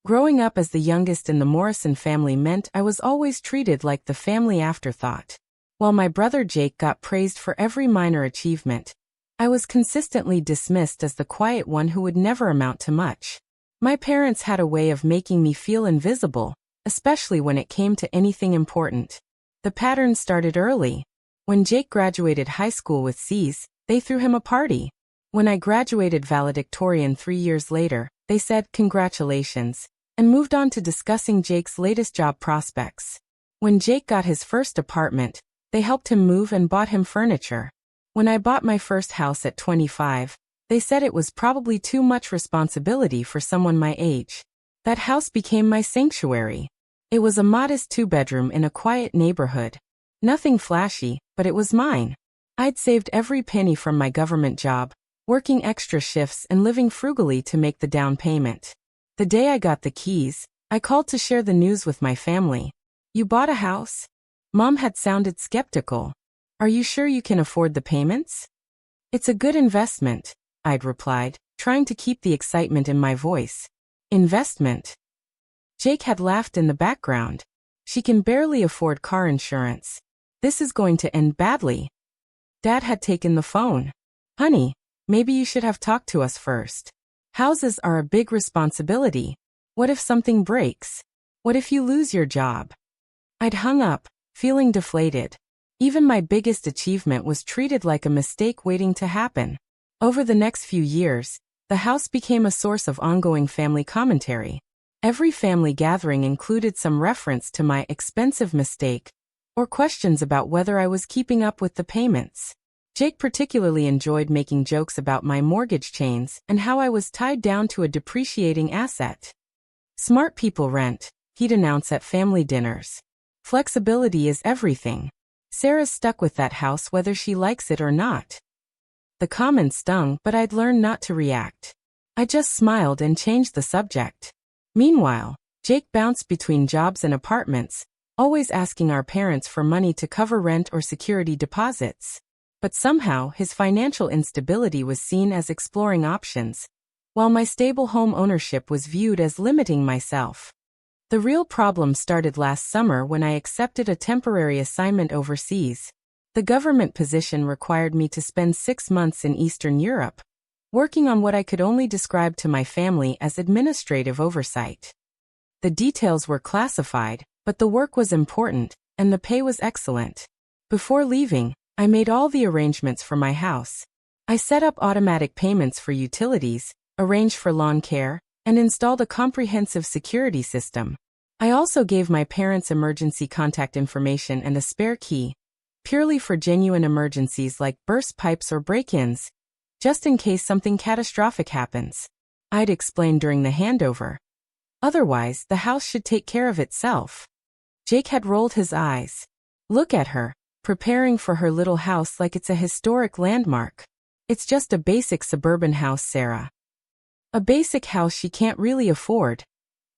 Growing up as the youngest in the Morrison family meant I was always treated like the family afterthought. While my brother Jake got praised for every minor achievement, I was consistently dismissed as the quiet one who would never amount to much. My parents had a way of making me feel invisible, especially when it came to anything important. The pattern started early. When Jake graduated high school with C's, they threw him a party. When I graduated valedictorian 3 years later, they said congratulations, and moved on to discussing Jake's latest job prospects. When Jake got his first apartment, they helped him move and bought him furniture. When I bought my first house at 25, they said it was probably too much responsibility for someone my age. That house became my sanctuary. It was a modest 2-bedroom in a quiet neighborhood. Nothing flashy, but it was mine. I'd saved every penny from my government job, working extra shifts and living frugally to make the down payment. The day I got the keys, I called to share the news with my family. "You bought a house?" Mom had sounded skeptical. "Are you sure you can afford the payments?" "It's a good investment," I'd replied, trying to keep the excitement in my voice. "Investment?" Jake had laughed in the background. "She can barely afford car insurance. This is going to end badly." Dad had taken the phone. "Honey, maybe you should have talked to us first. Houses are a big responsibility. What if something breaks? What if you lose your job?" I'd hung up, feeling deflated. Even my biggest achievement was treated like a mistake waiting to happen. Over the next few years, the house became a source of ongoing family commentary. Every family gathering included some reference to my expensive mistake, or questions about whether I was keeping up with the payments. Jake particularly enjoyed making jokes about my mortgage chains and how I was tied down to a depreciating asset. "Smart people rent," he'd announce at family dinners. "Flexibility is everything. Sarah's stuck with that house whether she likes it or not." The comment stung, but I'd learned not to react. I just smiled and changed the subject. Meanwhile, Jake bounced between jobs and apartments, always asking our parents for money to cover rent or security deposits. But somehow his financial instability was seen as exploring options, while my stable home ownership was viewed as limiting myself. The real problem started last summer when I accepted a temporary assignment overseas. The government position required me to spend 6 months in Eastern Europe, working on what I could only describe to my family as administrative oversight. The details were classified, but the work was important, and the pay was excellent. Before leaving, I made all the arrangements for my house. I set up automatic payments for utilities, arranged for lawn care, and installed a comprehensive security system. I also gave my parents emergency contact information and a spare key, purely for genuine emergencies like burst pipes or break-ins, just in case something catastrophic happens. I'd explain during the handover. Otherwise, the house should take care of itself. Jake had rolled his eyes. "Look at her, preparing for her little house like it's a historic landmark. It's just a basic suburban house, Sarah." "A basic house she can't really afford,"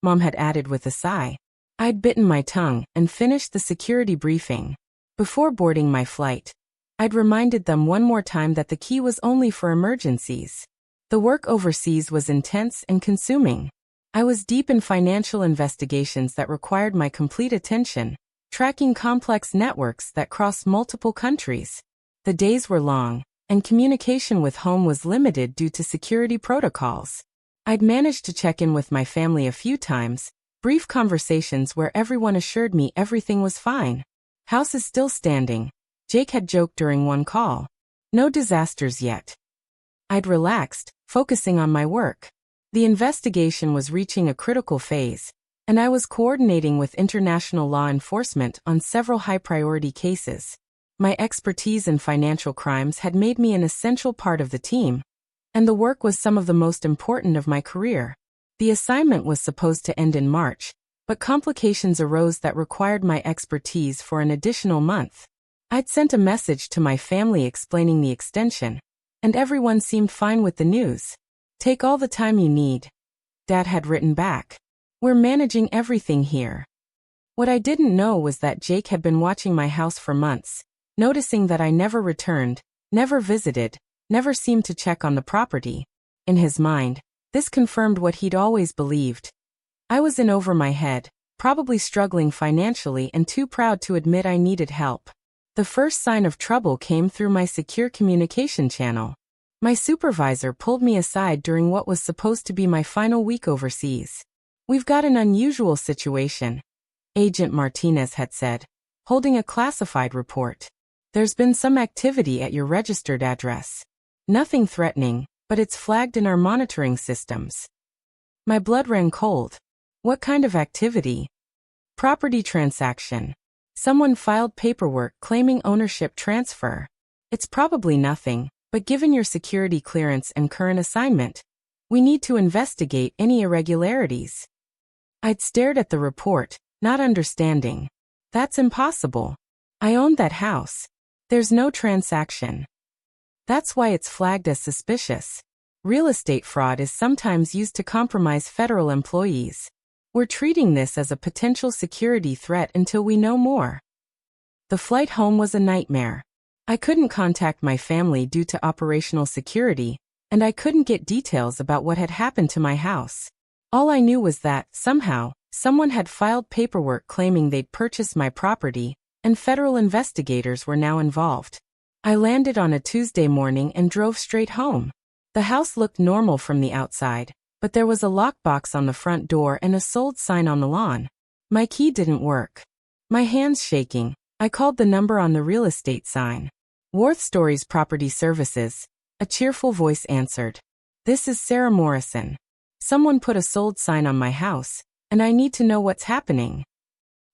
Mom had added with a sigh. I'd bitten my tongue and finished the security briefing. Before boarding my flight, I'd reminded them one more time that the key was only for emergencies. The work overseas was intense and consuming. I was deep in financial investigations that required my complete attention, tracking complex networks that crossed multiple countries. The days were long, and communication with home was limited due to security protocols. I'd managed to check in with my family a few times, brief conversations where everyone assured me everything was fine. "House is still standing," Jake had joked during one call. "No disasters yet." I'd relaxed, focusing on my work. The investigation was reaching a critical phase, and I was coordinating with international law enforcement on several high-priority cases. My expertise in financial crimes had made me an essential part of the team, and the work was some of the most important of my career. The assignment was supposed to end in March, but complications arose that required my expertise for an additional month. I'd sent a message to my family explaining the extension, and everyone seemed fine with the news. "Take all the time you need," Dad had written back. "We're managing everything here." What I didn't know was that Jake had been watching my house for months, noticing that I never returned, never visited, never seemed to check on the property. In his mind, this confirmed what he'd always believed. I was in over my head, probably struggling financially and too proud to admit I needed help. The first sign of trouble came through my secure communication channel. My supervisor pulled me aside during what was supposed to be my final week overseas. "We've got an unusual situation," Agent Martinez had said, holding a classified report. "There's been some activity at your registered address. Nothing threatening, but it's flagged in our monitoring systems." My blood ran cold. What kind of activity? Property transaction. Someone filed paperwork claiming ownership transfer. It's probably nothing, but given your security clearance and current assignment, we need to investigate any irregularities. I'd stared at the report, not understanding. That's impossible. I owned that house. There's no transaction. That's why it's flagged as suspicious. Real estate fraud is sometimes used to compromise federal employees. We're treating this as a potential security threat until we know more. The flight home was a nightmare. I couldn't contact my family due to operational security, and I couldn't get details about what had happened to my house. All I knew was that, somehow, someone had filed paperwork claiming they'd purchased my property, and federal investigators were now involved. I landed on a Tuesday morning and drove straight home. The house looked normal from the outside, but there was a lockbox on the front door and a sold sign on the lawn. My key didn't work. My hands shaking, I called the number on the real estate sign. "Warth Stories Property Services," a cheerful voice answered. "This is Sarah Morrison. Someone put a sold sign on my house, and I need to know what's happening."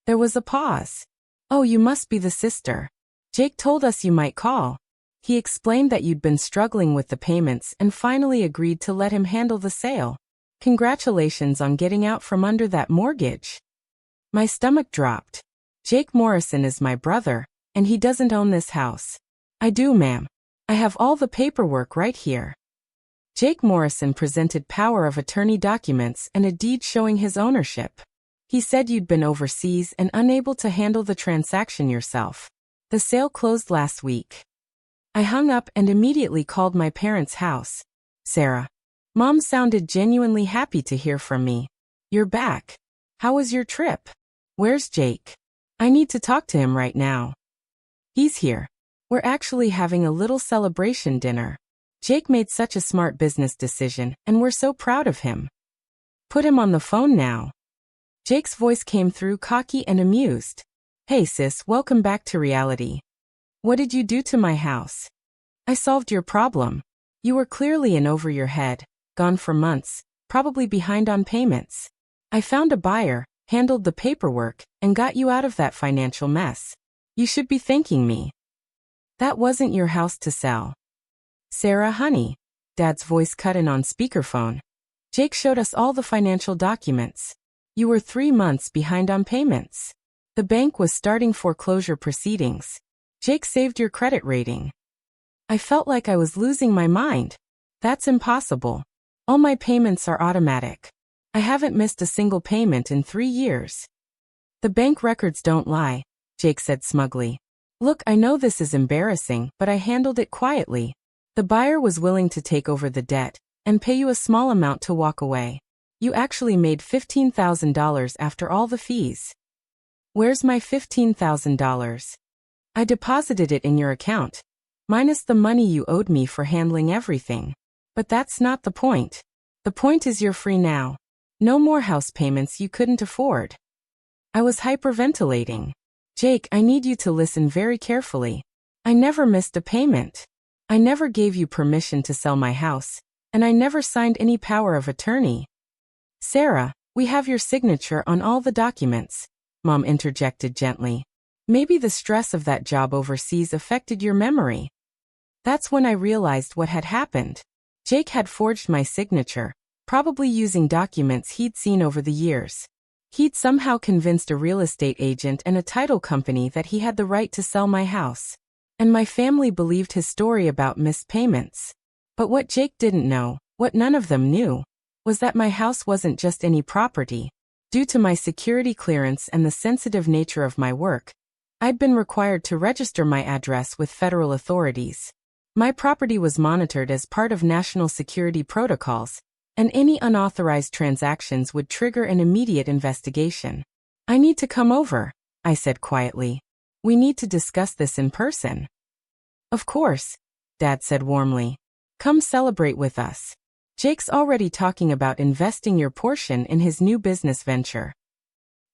There was a pause. "Oh, you must be the sister. Jake told us you might call. He explained that you'd been struggling with the payments and finally agreed to let him handle the sale. Congratulations on getting out from under that mortgage." My stomach dropped. "Jake Morrison is my brother, and he doesn't own this house." "I do, ma'am. I have all the paperwork right here." Jake Morrison presented power of attorney documents and a deed showing his ownership. "He said you'd been overseas and unable to handle the transaction yourself. The sale closed last week." I hung up and immediately called my parents' house. "Sarah." Mom sounded genuinely happy to hear from me. "You're back. How was your trip? Where's Jake? I need to talk to him right now." "He's here. We're actually having a little celebration dinner. Jake made such a smart business decision, and we're so proud of him. Put him on the phone now." Jake's voice came through cocky and amused. "Hey sis, welcome back to reality. What did you do to my house?" "I solved your problem. You were clearly in over your head, gone for months, probably behind on payments. I found a buyer, handled the paperwork, and got you out of that financial mess. You should be thanking me." "That wasn't your house to sell." "Sarah, honey." Dad's voice cut in on speakerphone. "Jake showed us all the financial documents. You were 3 months behind on payments. The bank was starting foreclosure proceedings. Jake saved your credit rating." I felt like I was losing my mind. "That's impossible. All my payments are automatic. I haven't missed a single payment in 3 years." "The bank records don't lie," Jake said smugly. "Look, I know this is embarrassing, but I handled it quietly. The buyer was willing to take over the debt and pay you a small amount to walk away. You actually made $15,000 after all the fees." "Where's my $15,000? "I deposited it in your account, minus the money you owed me for handling everything. But that's not the point. The point is you're free now. No more house payments you couldn't afford." I was hyperventilating. "Jake, I need you to listen very carefully. I never missed a payment. I never gave you permission to sell my house, and I never signed any power of attorney." "Sarah, we have your signature on all the documents," Mom interjected gently. "Maybe the stress of that job overseas affected your memory." That's when I realized what had happened. Jake had forged my signature, probably using documents he'd seen over the years. He'd somehow convinced a real estate agent and a title company that he had the right to sell my house. And my family believed his story about missed payments. But what Jake didn't know, what none of them knew, was that my house wasn't just any property. Due to my security clearance and the sensitive nature of my work, I'd been required to register my address with federal authorities. My property was monitored as part of national security protocols, and any unauthorized transactions would trigger an immediate investigation. I need to come over, I said quietly. We need to discuss this in person. Of course, Dad said warmly. Come celebrate with us. Jake's already talking about investing your portion in his new business venture.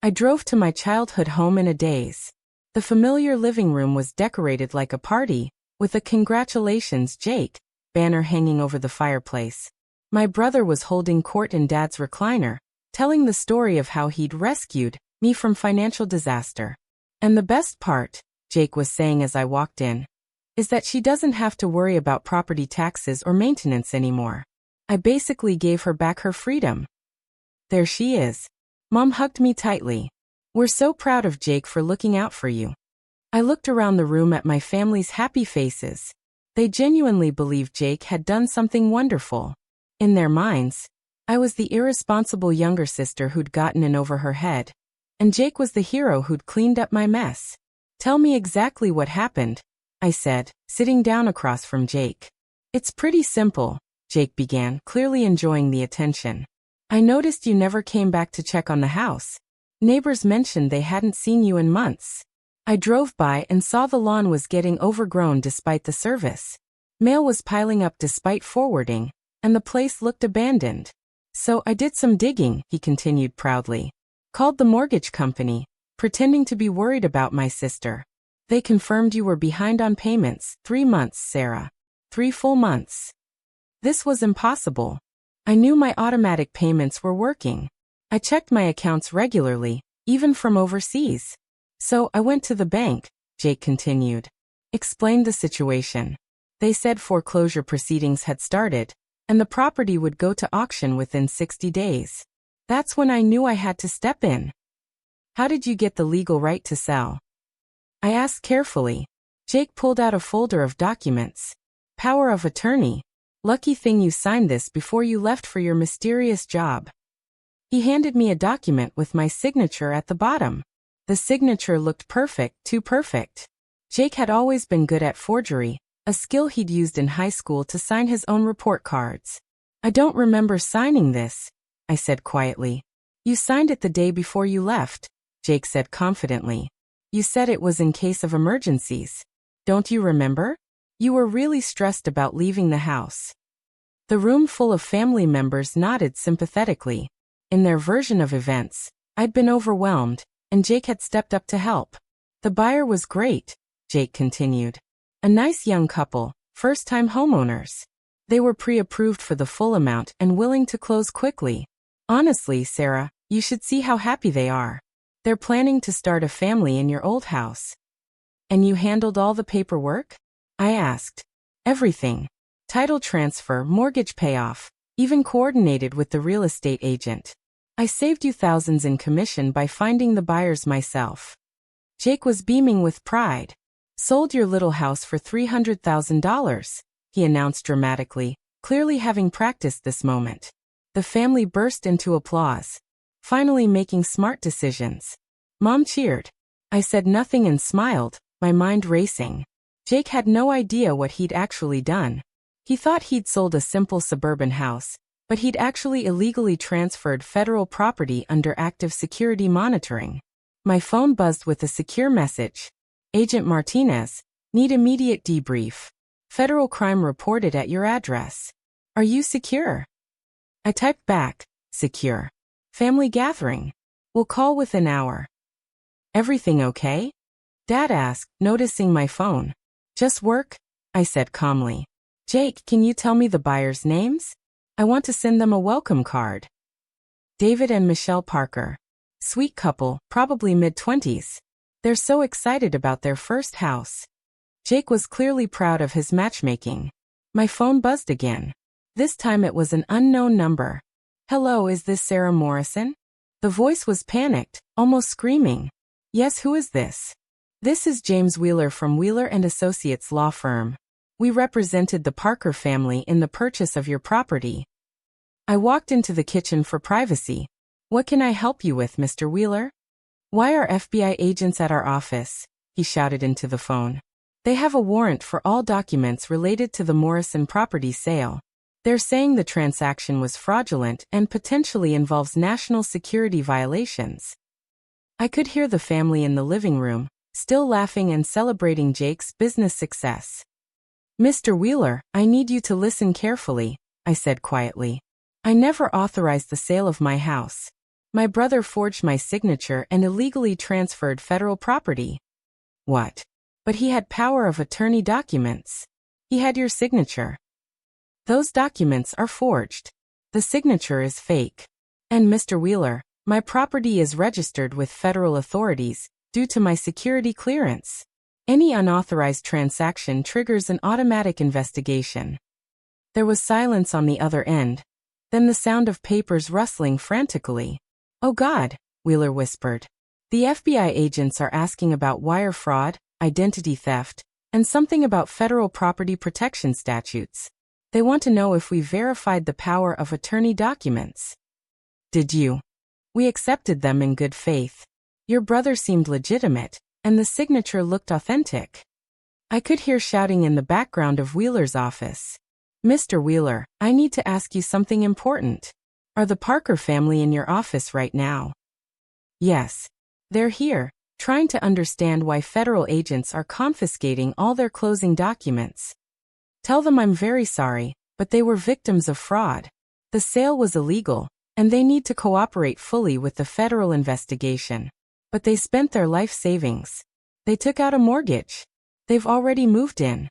I drove to my childhood home in a daze. The familiar living room was decorated like a party, with a "Congratulations, Jake" banner hanging over the fireplace. My brother was holding court in Dad's recliner, telling the story of how he'd rescued me from financial disaster. And the best part, Jake was saying as I walked in, is that she doesn't have to worry about property taxes or maintenance anymore. I basically gave her back her freedom. There she is. Mom hugged me tightly. We're so proud of Jake for looking out for you. I looked around the room at my family's happy faces. They genuinely believed Jake had done something wonderful. In their minds, I was the irresponsible younger sister who'd gotten in over her head, and Jake was the hero who'd cleaned up my mess. Tell me exactly what happened, I said, sitting down across from Jake. It's pretty simple, Jake began, clearly enjoying the attention. I noticed you never came back to check on the house. Neighbors mentioned they hadn't seen you in months. I drove by and saw the lawn was getting overgrown despite the service. Mail was piling up despite forwarding, and the place looked abandoned. So I did some digging, he continued proudly. Called the mortgage company, pretending to be worried about my sister. They confirmed you were behind on payments. 3 months, Sarah. 3 full months. This was impossible. I knew my automatic payments were working. I checked my accounts regularly, even from overseas. So I went to the bank, Jake continued. Explained the situation. They said foreclosure proceedings had started, and the property would go to auction within 60 days. That's when I knew I had to step in. How did you get the legal right to sell? I asked carefully. Jake pulled out a folder of documents. Power of attorney. Lucky thing you signed this before you left for your mysterious job. He handed me a document with my signature at the bottom. The signature looked perfect, too perfect. Jake had always been good at forgery, a skill he'd used in high school to sign his own report cards. I don't remember signing this, I said quietly. You signed it the day before you left, Jake said confidently. You said it was in case of emergencies. Don't you remember? You were really stressed about leaving the house. The room full of family members nodded sympathetically. In their version of events, I'd been overwhelmed, and Jake had stepped up to help. The buyer was great, Jake continued. A nice young couple, first-time homeowners. They were pre-approved for the full amount and willing to close quickly. Honestly, Sarah, you should see how happy they are. They're planning to start a family in your old house. And you handled all the paperwork? I asked. Everything. Title transfer, mortgage payoff, even coordinated with the real estate agent. I saved you thousands in commission by finding the buyers myself. Jake was beaming with pride. Sold your little house for $300,000, he announced dramatically, clearly having practiced this moment. The family burst into applause. Finally making smart decisions. Mom cheered. I said nothing and smiled, my mind racing. Jake had no idea what he'd actually done. He thought he'd sold a simple suburban house, but he'd actually illegally transferred federal property under active security monitoring. My phone buzzed with a secure message. Agent Martinez, need immediate debrief. Federal crime reported at your address. Are you secure? I typed back, secure. Family gathering. We'll call within an hour. Everything okay? Dad asked, noticing my phone. Just work, I said calmly. Jake, can you tell me the buyers' names? I want to send them a welcome card. David and Michelle Parker. Sweet couple, probably mid-20s. They're so excited about their first house. Jake was clearly proud of his matchmaking. My phone buzzed again. This time it was an unknown number. Hello, is this Sarah Morrison? The voice was panicked, almost screaming. Yes, who is this? This is James Wheeler from Wheeler & Associates law firm. We represented the Parker family in the purchase of your property. I walked into the kitchen for privacy. What can I help you with, Mr. Wheeler? Why are FBI agents at our office? He shouted into the phone. They have a warrant for all documents related to the Morrison property sale. They're saying the transaction was fraudulent and potentially involves national security violations. I could hear the family in the living room, still laughing and celebrating Jake's business success. "Mr. Wheeler, I need you to listen carefully," I said quietly. "I never authorized the sale of my house. My brother forged my signature and illegally transferred federal property." "What?" "But he had power of attorney documents. He had your signature. Those documents are forged. The signature is fake. And Mr. Wheeler, my property is registered with federal authorities due to my security clearance. Any unauthorized transaction triggers an automatic investigation." There was silence on the other end, then the sound of papers rustling frantically. "Oh God," Wheeler whispered. "The FBI agents are asking about wire fraud, identity theft, and something about federal property protection statutes. They want to know if we verified the power of attorney documents." "Did you?" "We accepted them in good faith. Your brother seemed legitimate, and the signature looked authentic." I could hear shouting in the background of Wheeler's office. "Mr. Wheeler, I need to ask you something important. Are the Parker family in your office right now?" "Yes. They're here, trying to understand why federal agents are confiscating all their closing documents. Tell them I'm very sorry, but they were victims of fraud. The sale was illegal, and they need to cooperate fully with the federal investigation. But they spent their life savings. They took out a mortgage. They've already moved in.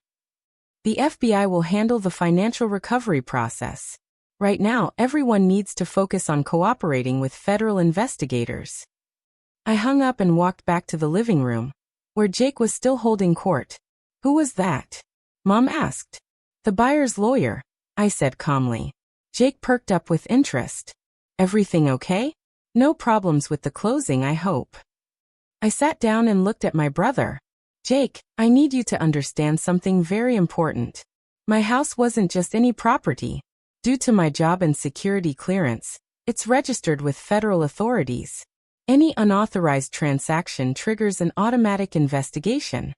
The FBI will handle the financial recovery process. Right now, everyone needs to focus on cooperating with federal investigators." I hung up and walked back to the living room, where Jake was still holding court. "Who was that?" Mom asked. "The buyer's lawyer," I said calmly. Jake perked up with interest. "Everything okay? No problems with the closing, I hope." I sat down and looked at my brother. "Jake, I need you to understand something very important. My house wasn't just any property. Due to my job and security clearance, it's registered with federal authorities. Any unauthorized transaction triggers an automatic investigation."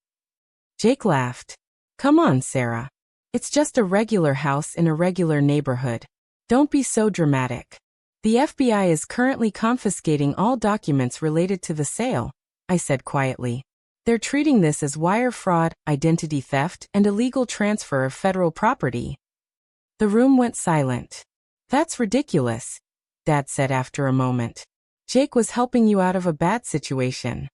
Jake laughed. "Come on, Sarah. It's just a regular house in a regular neighborhood. Don't be so dramatic. The FBI is currently confiscating all documents related to the sale," I said quietly. "They're treating this as wire fraud, identity theft, and illegal transfer of federal property." The room went silent. "That's ridiculous," Dad said after a moment. "Jake was helping you out of a bad situation."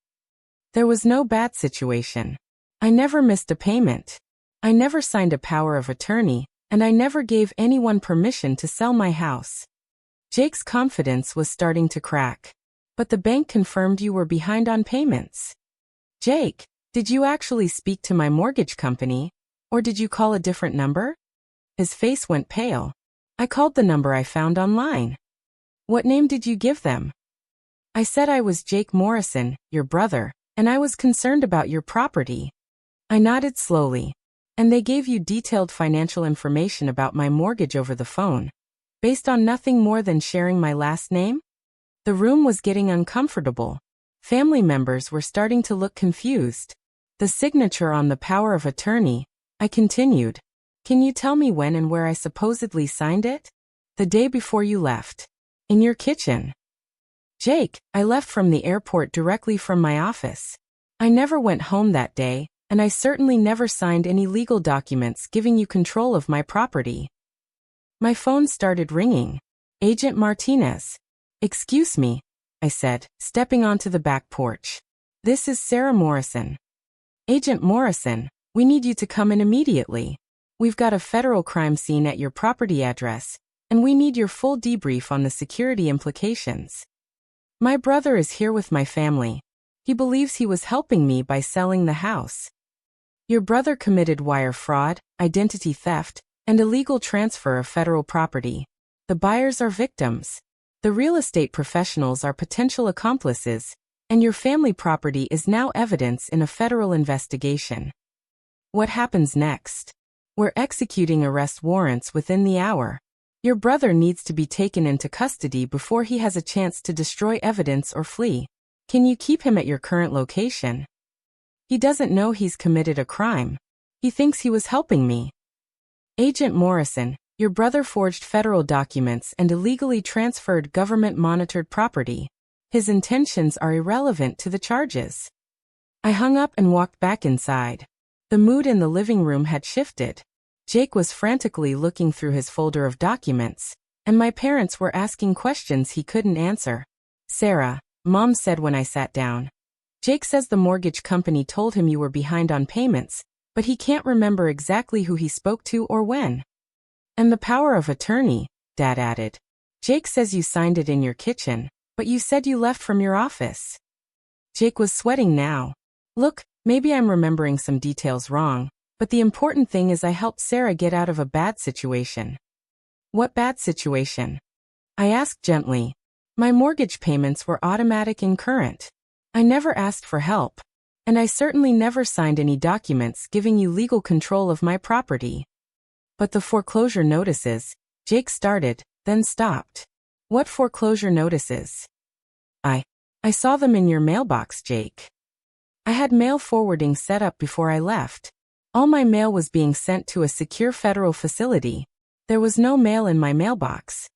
"There was no bad situation. I never missed a payment. I never signed a power of attorney, and I never gave anyone permission to sell my house." Jake's confidence was starting to crack. "But the bank confirmed you were behind on payments." "Jake, did you actually speak to my mortgage company, or did you call a different number?" His face went pale. "I called the number I found online." "What name did you give them?" "I said I was Jake Morrison, your brother, and I was concerned about your property." I nodded slowly. "And they gave you detailed financial information about my mortgage over the phone, based on nothing more than sharing my last name?" The room was getting uncomfortable. Family members were starting to look confused. "The signature on the power of attorney," I continued. "Can you tell me when and where I supposedly signed it?" "The day before you left. In your kitchen." "Jake, I left from the airport directly from my office. I never went home that day, and I certainly never signed any legal documents giving you control of my property." My phone started ringing. "Agent Martinez." "Excuse me," I said, stepping onto the back porch. "This is Sarah Morrison." "Agent Morrison, we need you to come in immediately. We've got a federal crime scene at your property address, and we need your full debrief on the security implications. My brother is here with my family. He believes he was helping me by selling the house. Your brother committed wire fraud, identity theft, and illegal transfer of federal property. The buyers are victims. The real estate professionals are potential accomplices, and your family property is now evidence in a federal investigation. What happens next? We're executing arrest warrants within the hour. Your brother needs to be taken into custody before he has a chance to destroy evidence or flee. Can you keep him at your current location? He doesn't know he's committed a crime. He thinks he was helping me." "Agent Morrison, Your brother forged federal documents and illegally transferred government-monitored property. His intentions are irrelevant to the charges. I hung up and walked back inside. The mood in the living room had shifted. Jake was frantically looking through his folder of documents, and my parents were asking questions he couldn't answer. Sarah, Mom said when I sat down. Jake says the mortgage company told him you were behind on payments, but he can't remember exactly who he spoke to or when. And the power of attorney, Dad added. Jake says you signed it in your kitchen, but you said you left from your office. Jake was sweating now. Look, maybe I'm remembering some details wrong, but the important thing is I helped Sarah get out of a bad situation. What bad situation? I asked gently. My mortgage payments were automatic and current. I never asked for help. And I certainly never signed any documents giving you legal control of my property. But the foreclosure notices, Jake started, then stopped. What foreclosure notices? I saw them in your mailbox, Jake. I had mail forwarding set up before I left. All my mail was being sent to a secure federal facility. There was no mail in my mailbox.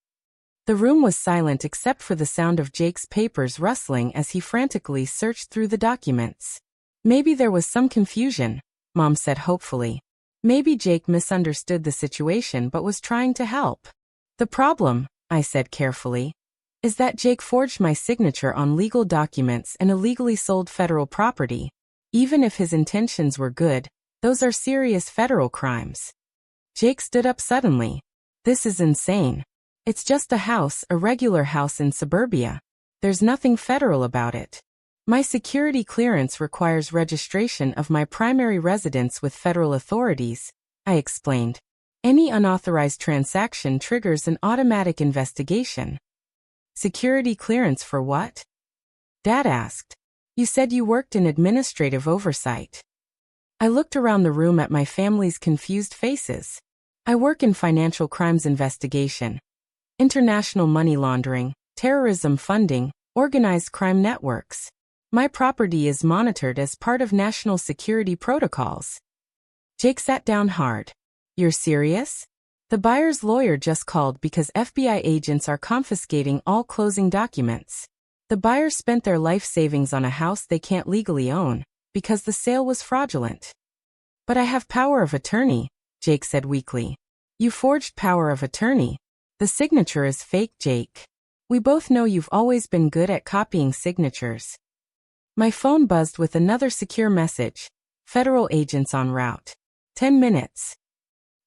The room was silent except for the sound of Jake's papers rustling as he frantically searched through the documents. Maybe there was some confusion, Mom said hopefully. Maybe Jake misunderstood the situation but was trying to help. The problem, I said carefully, is that Jake forged my signature on legal documents and illegally sold federal property. Even if his intentions were good, those are serious federal crimes. Jake stood up suddenly. This is insane. It's just a house, a regular house in suburbia. There's nothing federal about it. My security clearance requires registration of my primary residence with federal authorities, I explained. Any unauthorized transaction triggers an automatic investigation. Security clearance for what? Dad asked. You said you worked in administrative oversight. I looked around the room at my family's confused faces. I work in financial crimes investigation, international money laundering, terrorism funding, organized crime networks. My property is monitored as part of national security protocols. Jake sat down hard. You're serious? The buyer's lawyer just called because FBI agents are confiscating all closing documents. The buyer spent their life savings on a house they can't legally own, because the sale was fraudulent. But I have power of attorney, Jake said weakly. You forged power of attorney. The signature is fake, Jake. We both know you've always been good at copying signatures. My phone buzzed with another secure message. Federal agents en route. 10 minutes.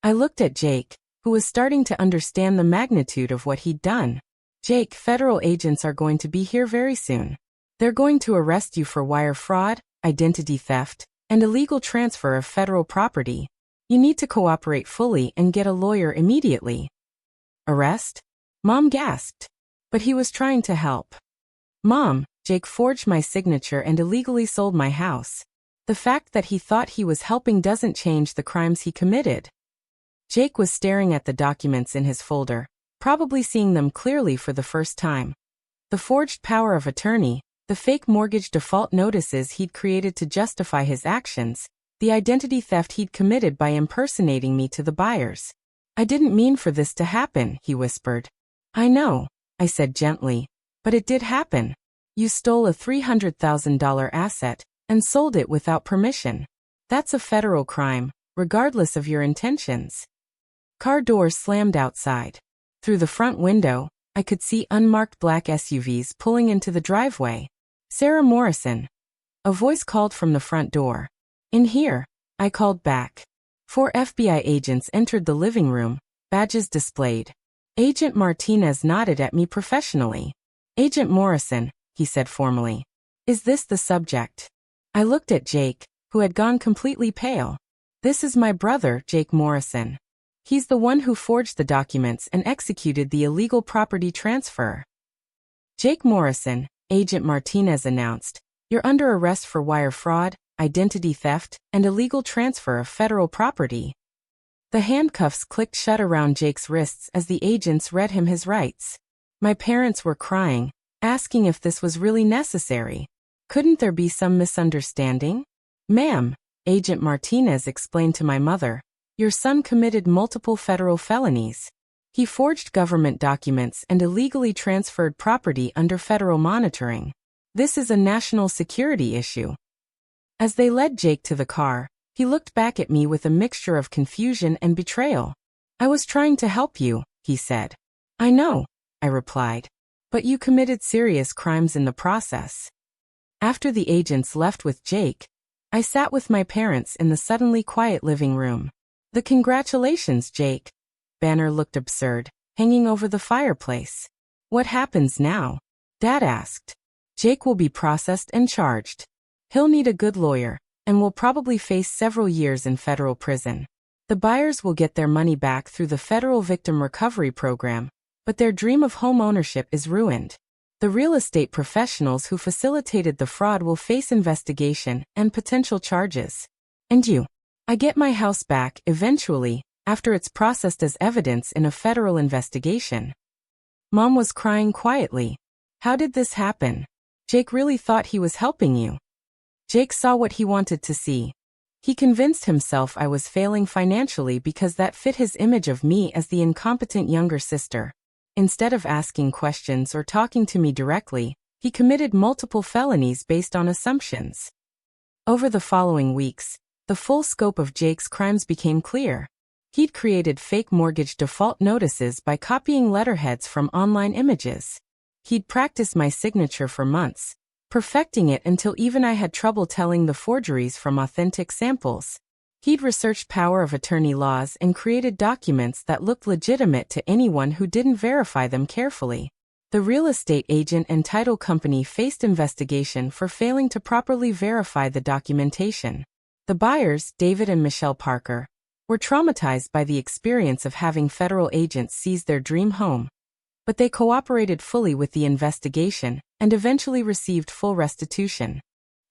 I looked at Jake, who was starting to understand the magnitude of what he'd done. Jake, federal agents are going to be here very soon. They're going to arrest you for wire fraud, identity theft, and illegal transfer of federal property. You need to cooperate fully and get a lawyer immediately. Arrest? Mom gasped. But he was trying to help. Mom, Jake forged my signature and illegally sold my house. The fact that he thought he was helping doesn't change the crimes he committed. Jake was staring at the documents in his folder, probably seeing them clearly for the first time. The forged power of attorney, the fake mortgage default notices he'd created to justify his actions, the identity theft he'd committed by impersonating me to the buyers. I didn't mean for this to happen, he whispered. I know, I said gently, but it did happen. You stole a $300,000 asset and sold it without permission. That's a federal crime, regardless of your intentions. Car doors slammed outside. Through the front window, I could see unmarked black SUVs pulling into the driveway. Sarah Morrison. A voice called from the front door. In here, I called back. 4 FBI agents entered the living room, badges displayed. Agent Martinez nodded at me professionally. Agent Morrison, he said formally. Is this the subject? I looked at Jake, who had gone completely pale. This is my brother, Jake Morrison. He's the one who forged the documents and executed the illegal property transfer. Jake Morrison, Agent Martinez announced, you're under arrest for wire fraud, identity theft, and illegal transfer of federal property. The handcuffs clicked shut around Jake's wrists as the agents read him his rights. My parents were crying, asking if this was really necessary. Couldn't there be some misunderstanding? Ma'am, Agent Martinez explained to my mother, Your son committed multiple federal felonies. He forged government documents and illegally transferred property under federal monitoring. This is a national security issue." As they led Jake to the car, he looked back at me with a mixture of confusion and betrayal. "I was trying to help you," he said. "I know," I replied. "But you committed serious crimes in the process." After the agents left with Jake, I sat with my parents in the suddenly quiet living room. The "Congratulations, Jake" banner looked absurd, hanging over the fireplace. "What happens now?" Dad asked. "Jake will be processed and charged. He'll need a good lawyer, and will probably face several years in federal prison. The buyers will get their money back through the Federal Victim Recovery Program, but their dream of home ownership is ruined. The real estate professionals who facilitated the fraud will face investigation and potential charges. And you? I get my house back eventually, after it's processed as evidence in a federal investigation." Mom was crying quietly. "How did this happen? Jake really thought he was helping you." Jake saw what he wanted to see. He convinced himself I was failing financially because that fit his image of me as the incompetent younger sister. Instead of asking questions or talking to me directly, he committed multiple felonies based on assumptions. Over the following weeks, the full scope of Jake's crimes became clear. He'd created fake mortgage default notices by copying letterheads from online images. He'd practiced my signature for months, perfecting it until even I had trouble telling the forgeries from authentic samples. He'd researched power of attorney laws and created documents that looked legitimate to anyone who didn't verify them carefully. The real estate agent and title company faced investigation for failing to properly verify the documentation. The buyers, David and Michelle Parker, were traumatized by the experience of having federal agents seize their dream home. But they cooperated fully with the investigation and eventually received full restitution.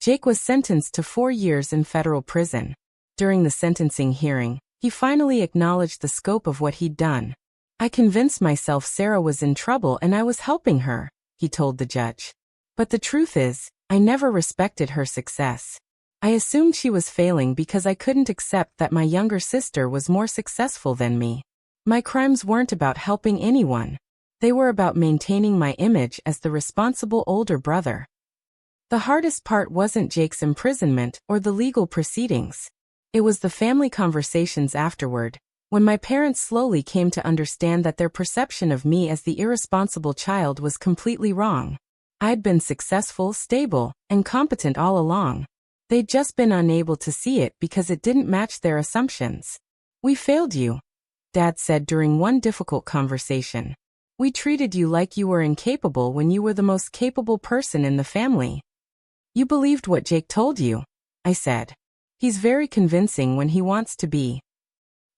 Jake was sentenced to 4 years in federal prison. During the sentencing hearing, he finally acknowledged the scope of what he'd done. "I convinced myself Sarah was in trouble and I was helping her," he told the judge. "But the truth is, I never respected her success. I assumed she was failing because I couldn't accept that my younger sister was more successful than me. My crimes weren't about helping anyone. They were about maintaining my image as the responsible older brother." The hardest part wasn't Jake's imprisonment or the legal proceedings. It was the family conversations afterward, when my parents slowly came to understand that their perception of me as the irresponsible child was completely wrong. I'd been successful, stable, and competent all along. They'd just been unable to see it because it didn't match their assumptions. "We failed you," Dad said during one difficult conversation. "We treated you like you were incapable when you were the most capable person in the family." "You believed what Jake told you," I said. "He's very convincing when he wants to be.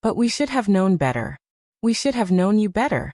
But we should have known better. We should have known you better."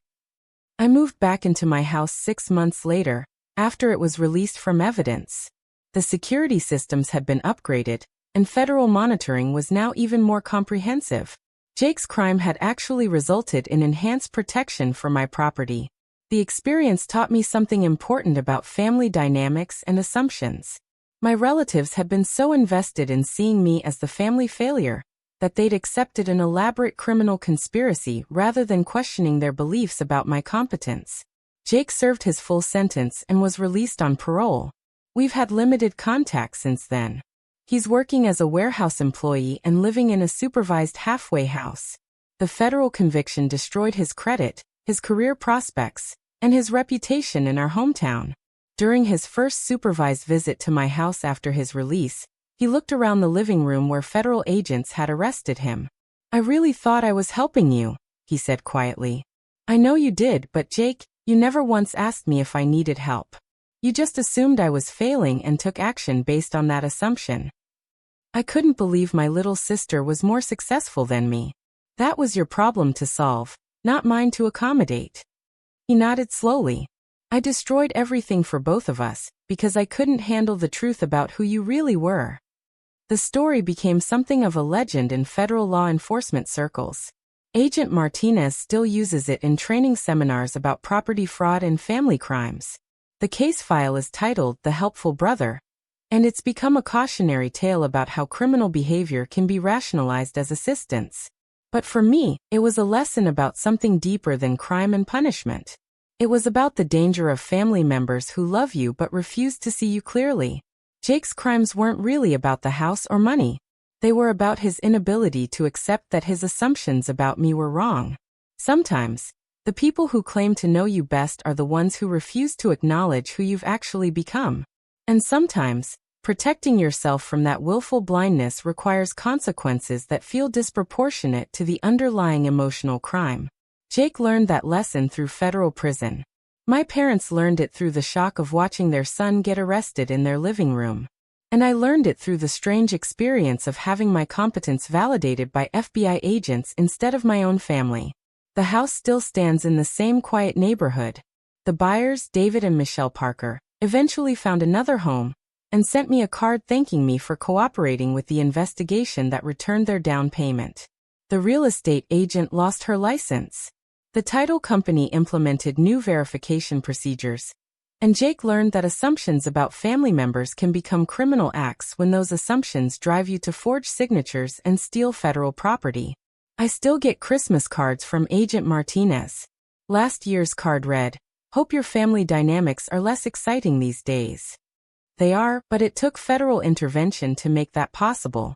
I moved back into my house 6 months later, after it was released from evidence. The security systems had been upgraded, and federal monitoring was now even more comprehensive. Jake's crime had actually resulted in enhanced protection for my property. The experience taught me something important about family dynamics and assumptions. My relatives had been so invested in seeing me as the family failure that they'd accepted an elaborate criminal conspiracy rather than questioning their beliefs about my competence. Jake served his full sentence and was released on parole. We've had limited contact since then. He's working as a warehouse employee and living in a supervised halfway house. The federal conviction destroyed his credit, his career prospects, and his reputation in our hometown. During his first supervised visit to my house after his release, he looked around the living room where federal agents had arrested him. "I really thought I was helping you," he said quietly. "I know you did, but Jake, you never once asked me if I needed help. You just assumed I was failing and took action based on that assumption. I couldn't believe my little sister was more successful than me. That was your problem to solve, not mine to accommodate." He nodded slowly. "I destroyed everything for both of us, because I couldn't handle the truth about who you really were." The story became something of a legend in federal law enforcement circles. Agent Martinez still uses it in training seminars about property fraud and family crimes. The case file is titled "The Helpful Brother," and it's become a cautionary tale about how criminal behavior can be rationalized as assistance. But for me, it was a lesson about something deeper than crime and punishment. It was about the danger of family members who love you but refuse to see you clearly. Jake's crimes weren't really about the house or money. They were about his inability to accept that his assumptions about me were wrong. Sometimes, the people who claim to know you best are the ones who refuse to acknowledge who you've actually become. And sometimes, protecting yourself from that willful blindness requires consequences that feel disproportionate to the underlying emotional crime. Jake learned that lesson through federal prison. My parents learned it through the shock of watching their son get arrested in their living room. And I learned it through the strange experience of having my competence validated by FBI agents instead of my own family. The house still stands in the same quiet neighborhood. The buyers, David and Michelle Parker, eventually found another home and sent me a card thanking me for cooperating with the investigation that returned their down payment. The real estate agent lost her license. The title company implemented new verification procedures. And Jake learned that assumptions about family members can become criminal acts when those assumptions drive you to forge signatures and steal federal property. I still get Christmas cards from Agent Martinez. Last year's card read, "Hope your family dynamics are less exciting these days." They are, but it took federal intervention to make that possible.